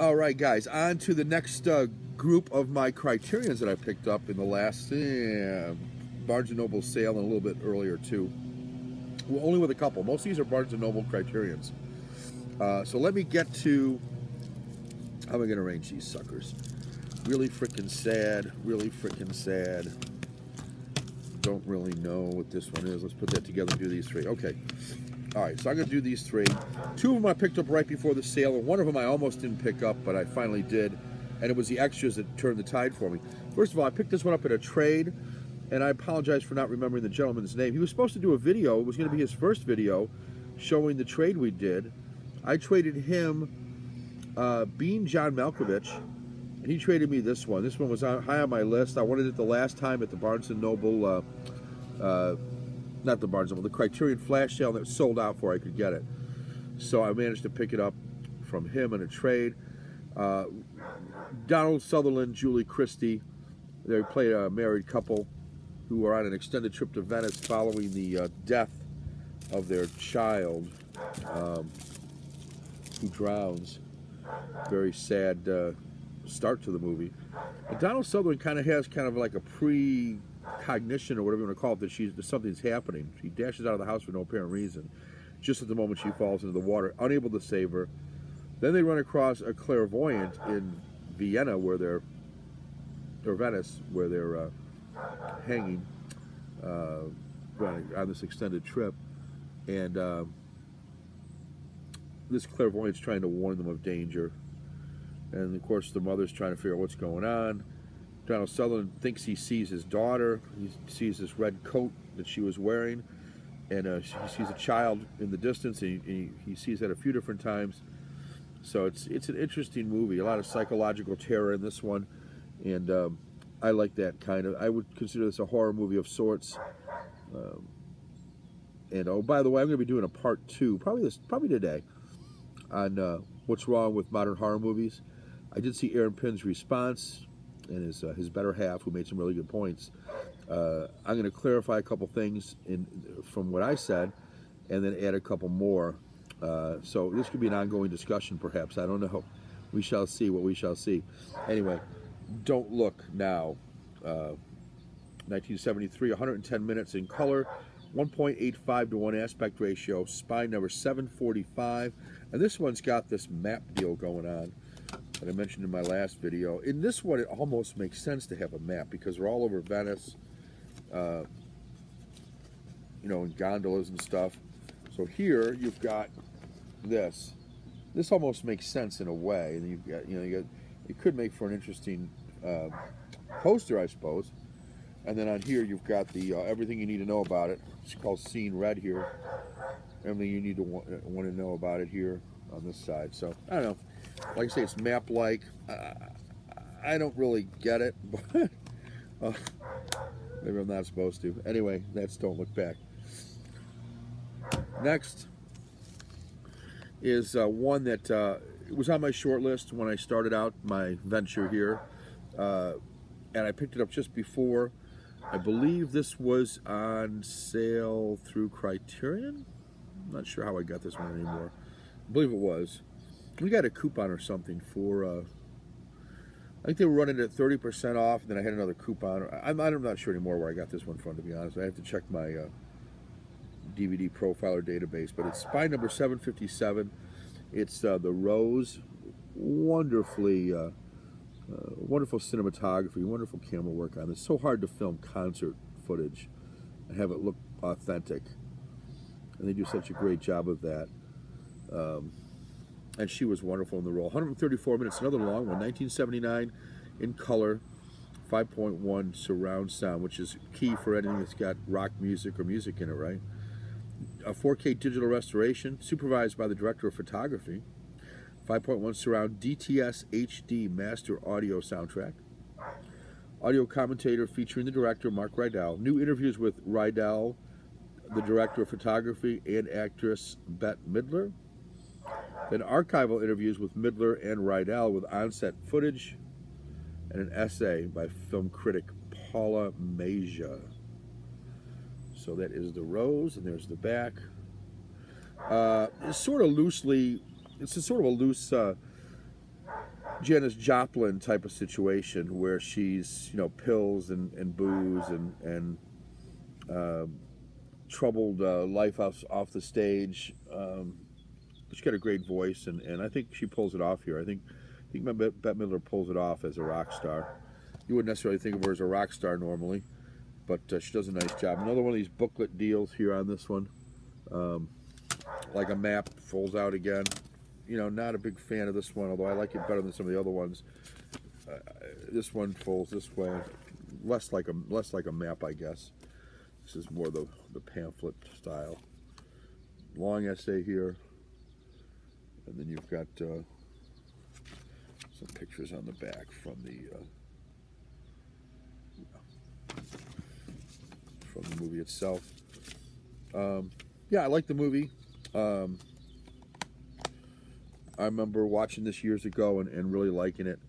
All right, guys, on to the next group of my Criterions that I picked up in the last Barnes & Noble sale and a little bit earlier, too. Well, only with a couple. Most of these are Barnes & Noble Criterions. So let me get to... How am I going to arrange these suckers? Really freaking sad. Really freaking sad. Don't really know what this one is. Let's put that together and do these three. Okay. All right, so I'm going to do these three. Two of them I picked up right before the sale, and one of them I almost didn't pick up, but I finally did, and it was the extras that turned the tide for me. First of all, I picked this one up at a trade, and I apologize for not remembering the gentleman's name. He was supposed to do a video. It was going to be his first video showing the trade we did. I traded him Bean John Malkovich, and he traded me this one. This one was high on my list. I wanted it the last time at the Barnes & Noble not the Barnes & Noble, the Criterion flash sale that was sold out before I could get it. So I managed to pick it up from him in a trade. Donald Sutherland, Julie Christie, they played a married couple who were on an extended trip to Venice following the death of their child who drowns. Very sad start to the movie. And Donald Sutherland kind of has like a precognition or whatever you want to call it that something's happening. She dashes out of the house for no apparent reason, just at the moment she falls into the water, unable to save her. Then they run across a clairvoyant in Vienna, or Venice, where they're hanging on this extended trip, and this clairvoyant's trying to warn them of danger. And of course the mother's trying to figure out what's going on. Donald Sutherland thinks he sees his daughter. He sees this red coat that she was wearing, and he sees a child in the distance, and he sees that a few different times. So it's an interesting movie, a lot of psychological terror in this one, and I like that kind of. I would consider this a horror movie of sorts. And oh, by the way, I'm going to be doing a part 2, probably today, on what's wrong with modern horror movies. I did see Aaron Pinn's response and his better half, who made some really good points. I'm going to clarify a couple things from what I said, and then add a couple more. So this could be an ongoing discussion, perhaps. I don't know. We shall see what we shall see. Anyway, Don't Look Now. 1973, 110 minutes in color, 1.85 to 1 aspect ratio, spine number 745. And this one's got this map deal going on that I mentioned in my last video. In this one, it almost makes sense to have a map because we're all over Venice, you know, in gondolas and stuff. So here you've got this. This almost makes sense in a way. And you've got, it could make for an interesting poster, I suppose. And then on here you've got the everything you need to know about it. It's called Scene Red here. Everything you need to want to know about it here on this side. So I don't know. Like I say, it's map-like. I don't really get it, but maybe I'm not supposed to. Anyway, that's Don't Look Back. Next is one that it was on my short list when I started out my venture here, and I picked it up just before. I believe this was on sale through Criterion. I'm not sure how I got this one anymore. I believe it was. We got a coupon or something for, I think they were running it at 30% off, and then I had another coupon. I'm not sure anymore where I got this one from, to be honest. I have to check my DVD profiler database, but it's spine number 757. It's the Rose. Wonderfully, wonderful cinematography, wonderful camera work on it. It's so hard to film concert footage and have it look authentic, and they do such a great job of that. And she was wonderful in the role. 134 minutes, another long one, 1979 in color, 5.1 surround sound, which is key for anything that's got rock music or music in it, right? A 4K digital restoration, supervised by the director of photography. 5.1 surround DTS HD master audio soundtrack. Audio commentator featuring the director, Mark Rydell. New interviews with Rydell, the director of photography, and actress Bette Midler. Then archival interviews with Midler and Rydell with on-set footage, and an essay by film critic Paula Mazia. So that is the Rose, and there's the back. It's sort of loosely, it's a sort of a loose Janis Joplin type of situation where she's, you know, pills and booze and troubled life off the stage. She's got a great voice, and I think she pulls it off here. I think Bette Midler pulls it off as a rock star. You wouldn't necessarily think of her as a rock star normally, but she does a nice job. Another one of these booklet deals here on this one. Like a map, folds out again. You know, not a big fan of this one, although I like it better than some of the other ones. This one folds this way, less like a map, I guess. This is more the pamphlet style. Long essay here, and then you've got some pictures on the back from the movie itself. Yeah, I like the movie. I remember watching this years ago and really liking it.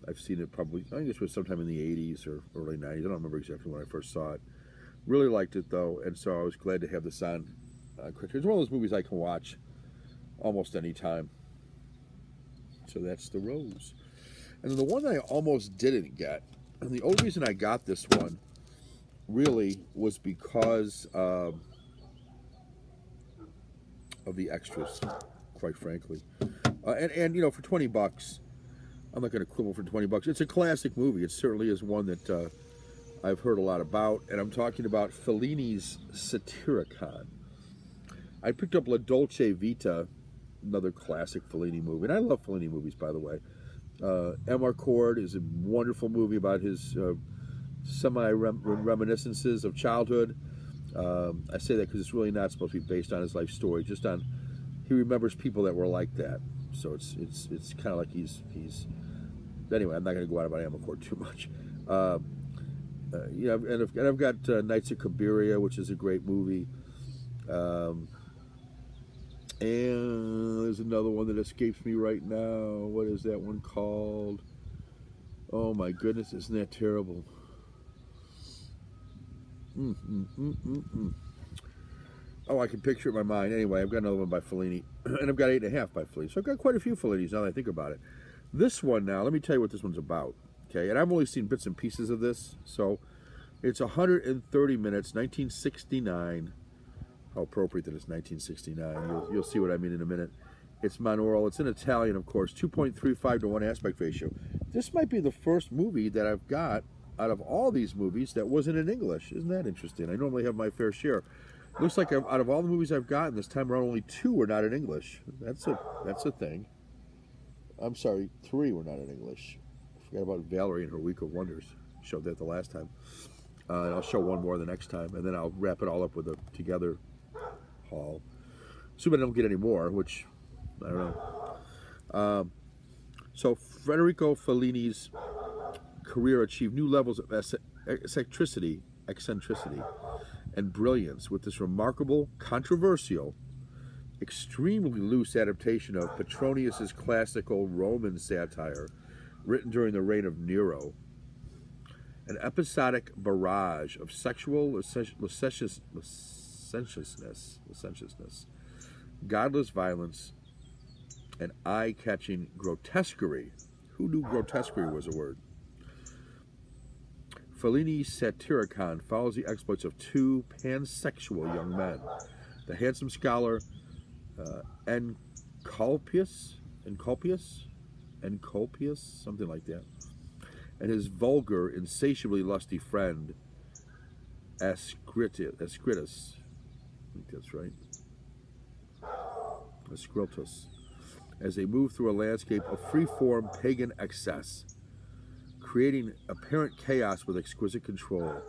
I've seen it probably, I think this was sometime in the 80s or early 90s. I don't remember exactly when I first saw it. Really liked it though, and so I was glad to have this on Criterion. It's one of those movies I can watch almost any time. So that's The Rose. And then the one that I almost didn't get, and the only reason I got this one really was because of the extras, quite frankly. And you know, for 20 bucks, I'm not going to quibble for 20 bucks. It's a classic movie. It certainly is one that I've heard a lot about, and I'm talking about Fellini's Satyricon. I picked up La Dolce Vita, another classic Fellini movie, and I love Fellini movies, by the way. Amarcord is a wonderful movie about his semi-reminiscences of childhood. I say that because it's really not supposed to be based on his life story, just on he remembers people that were like that. So it's kind of like he's anyway. I'm not going to go on about Amarcord too much. Yeah, and I've got Knights of Cabiria, which is a great movie. And there's another one that escapes me right now. What is that one called? Oh my goodness, isn't that terrible? Oh, I can picture it in my mind. Anyway, I've got another one by Fellini, and I've got 8.5 by Fellini. So I've got quite a few Fellinis now that I think about it. This one now, let me tell you what this one's about. Okay, and I've only seen bits and pieces of this, so it's 130 minutes, 1969. How appropriate that it's 1969. You'll see what I mean in a minute. It's monaural. It's in Italian, of course. 2.35 to 1 aspect ratio. This might be the first movie that I've got out of all these movies that wasn't in English. Isn't that interesting? I normally have my fair share. Looks like out of all the movies I've gotten this time around, only 2 were not in English. That's a thing. I'm sorry, 3 were not in English. I forgot about Valerie and her Week of Wonders. Showed that the last time. And I'll show one more the next time, and then I'll wrap it all up with a together haul. Assuming I don't get any more, which I don't know. So Federico Fellini's career achieved new levels of eccentricity, and brilliance with this remarkable, controversial, extremely loose adaptation of Petronius's classical Roman satire, written during the reign of Nero. An episodic barrage of sexual licentiousness, godless violence, and eye-catching grotesquerie. Who knew grotesquerie was a word? Fellini's Satyricon follows the exploits of 2 pansexual young men. The handsome scholar Encolpius, something like that, and his vulgar, insatiably lusty friend Ascritus. I think that's right. Ascritus. As they move through a landscape of free-form pagan excess, creating apparent chaos with exquisite control,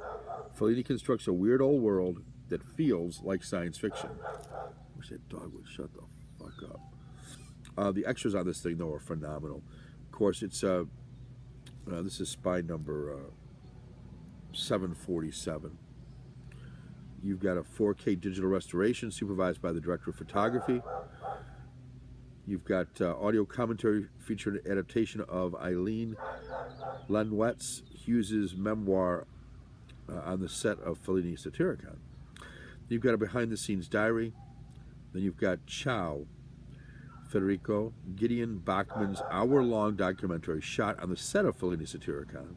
Fellini constructs a weird old world that feels like science fiction. I wish that dog would shut the fuck up. The extras on this thing, though, are phenomenal. Of course, it's this is spine number 747. You've got a 4K digital restoration supervised by the director of photography. You've got audio commentary featuring an adaptation of Eileen Lanwetz Hughes' memoir on the set of Fellini's Satyricon. You've got a behind-the-scenes diary. Then you've got Ciao, Federico, Gideon Bachmann's hour-long documentary shot on the set of Fellini Satyricon,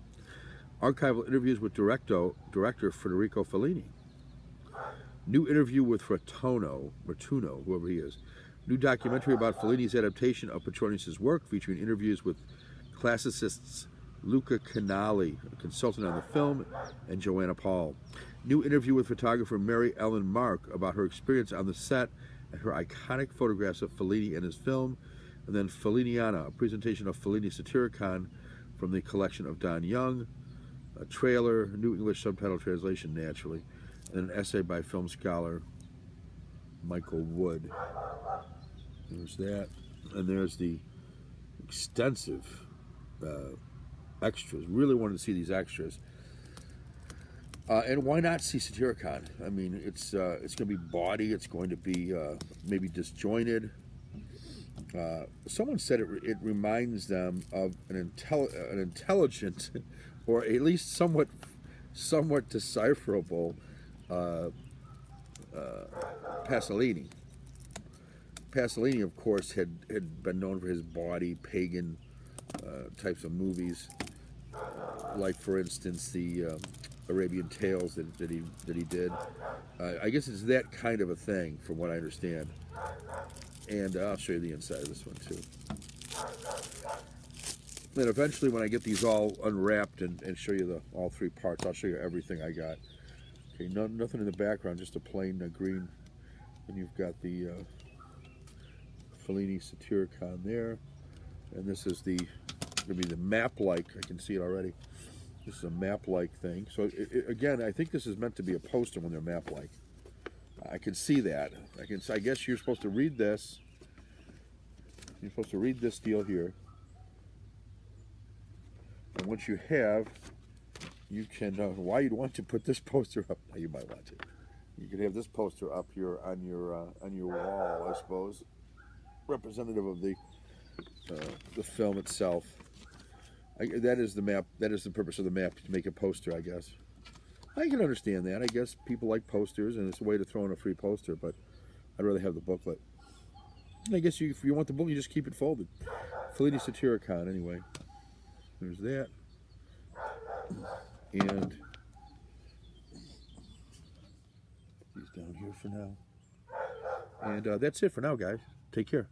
archival interviews with director Federico Fellini, new interview with Rotuno, whoever he is, new documentary about Fellini's adaptation of Petronius' work featuring interviews with classicists Luca Canali, a consultant on the film, and Joanna Paul. New interview with photographer Mary Ellen Mark about her experience on the set and her iconic photographs of Fellini and his film. And then Felliniana, a presentation of Fellini Satyricon from the collection of Don Young, a trailer, new English subtitle translation naturally, and an essay by film scholar Michael Wood. There's that. And there's the extensive extras. Really wanted to see these extras. And why not see Satyricon? I mean, it's going to be bawdy. It's going to be maybe disjointed. Someone said it reminds them of an intelligent, or at least somewhat decipherable Pasolini. Pasolini, of course, had been known for his bawdy, pagan types of movies, like, for instance, the Arabian Tales that he did. I guess it's that kind of a thing, from what I understand. And I'll show you the inside of this one too. Then eventually, when I get these all unwrapped and show you all three parts, I'll show you everything I got. Okay, nothing in the background, just a plain green. And you've got the Fellini Satyricon there, and this is going to be the map-like. I can see it already. This is a map-like thing. So again, I think this is meant to be a poster when they're map-like. I can see that. I guess you're supposed to read this. You're supposed to read this deal here. And once you have, you can why you'd want to put this poster up. Well, you might want to. You could have this poster up here on your wall, I suppose, representative of the film itself. That is the map. That is the purpose of the map, to make a poster, I guess. I can understand that. I guess people like posters, and it's a way to throw in a free poster, but I'd rather have the booklet. And I guess if you want the book, you just keep it folded. Fellini Satyricon, anyway. There's that. And these down here for now. And that's it for now, guys. Take care.